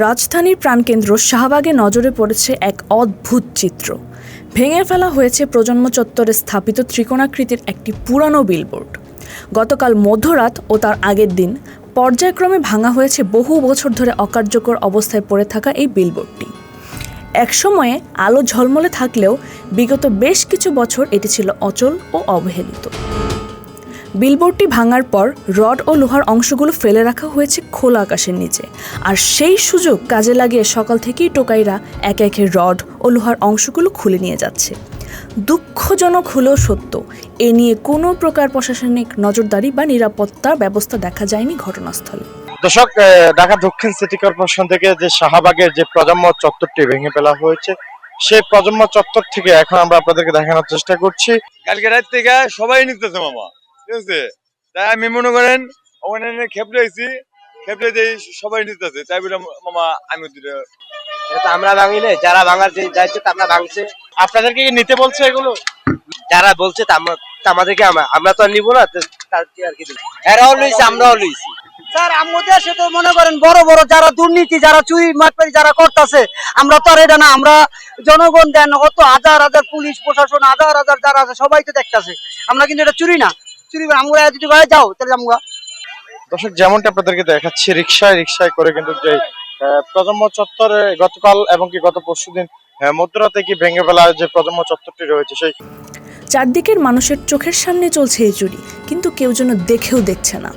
রাজধানীর প্রাণকেন্দ্র শাহবাগে নজরে পড়েছে এক অদ্ভুত চিত্র। ভেঙে ফেলা হয়েছে প্রজন্ম চত্বরে স্থাপিত ত্রিকোণাকৃতির একটি পুরানো বিলবোর্ড। গতকাল মধ্যরাত ও তার আগের দিন পর্যায়ক্রমে ভাঙা হয়েছে বহু বছর ধরে অকার্যকর অবস্থায় পড়ে থাকা এই বিলবোর্ডটি। একসময়ে আলো ঝলমলে থাকলেও বিগত বেশ কিছু বছর এটি ছিল অচল ও অবহেলিত। বিলবোর্ডটি ভাঙার পর রড ও লোহার অংশগুলো ফেলে রাখা হয়েছে খোলা আকাশের নিচে, আর সেই সুযোগ কাজে লাগিয়ে সকাল থেকেই টোকাইরা একে একে রড ও লোহার অংশগুলো খুলে নিয়ে যাচ্ছে। দুঃখজনক হলেও সত্য, এ নিয়ে কোনো প্রকার প্রশাসনিক নজরদারি বা নিরাপত্তার ব্যবস্থা দেখা যায়নি ঘটনাস্থলে। দর্শক, ঢাকা দক্ষিণ সিটি কর্পোরেশন থেকে যে শাহবাগের যে প্রজন্ম চত্বরটি ভেঙে ফেলা হয়েছে, সেই প্রজন্ম চত্বর থেকে এখন আমরা আপনাদেরকে দেখানোর চেষ্টা করছি। কালকে রাত থেকে সবাই নিতেছে মামা, ঠিক আছে? তাই আমি মনে করেন ওখানে খেপলে আইছি, খেপলে দিয়ে সবাই নিতেছে, তাই বলে মামা আমি আমরা ভাঙিলে যারা ভাঙার যে দায়িত্ব আমরা ভাঙছে। আপনাদেরকে কি নিতে বলছে এগুলো? যারা বলছে আমাদেরকে আমরা তো আর নিবো না, তার কি আর কি এরাও লইছে আমরাও লইছি। স্যার আমাদের দেশে তো মনে করেন বড় বড় যারা দুর্নীতি, যারা চুরি মারপারি যারা করতেছে, আমরা তো আর এটা না, আমরা জনগণ দেন কত হাজার হাজার পুলিশ প্রশাসন হাজার হাজার যারা আছে সবাই তো দেখতেছে, আমরা কিন্তু এটা চুরি না, চুরি করে আমরা যদি যাও তাহলে আমরা। দর্শক, যেমনটা আপনাদেরকে দেখাচ্ছি, রিক্সায় করে কিন্তু যে প্রজন্ম চত্বরে গতকাল এবং কি গত পরশুদিন মধ্যরাতে কি ভেঙে ফেলা যে প্রজন্ম চত্বরটি রয়েছে, সেই চারদিকের মানুষের চোখের সামনে চলছে এই চুরি, কিন্তু কেউ যেন দেখেও দেখছে না।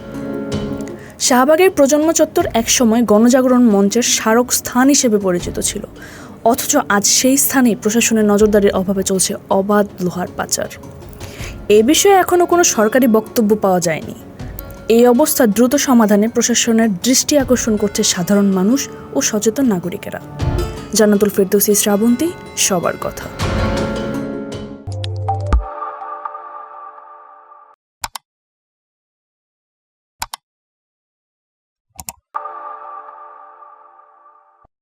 শাহবাগের প্রজন্ম চত্বর একসময় গণজাগরণ মঞ্চের স্মারক স্থান হিসেবে পরিচিত ছিল, অথচ আজ সেই স্থানেই প্রশাসনের নজরদারির অভাবে চলছে অবাধ লোহার পাচার। এ বিষয়ে এখনও কোনো সরকারি বক্তব্য পাওয়া যায়নি। এই অবস্থা দ্রুত সমাধানে প্রশাসনের দৃষ্টি আকর্ষণ করছে সাধারণ মানুষ ও সচেতন নাগরিকেরা। জান্নাতুল ফেরদৌসী, শ্রাবন্তী, সবার কথা।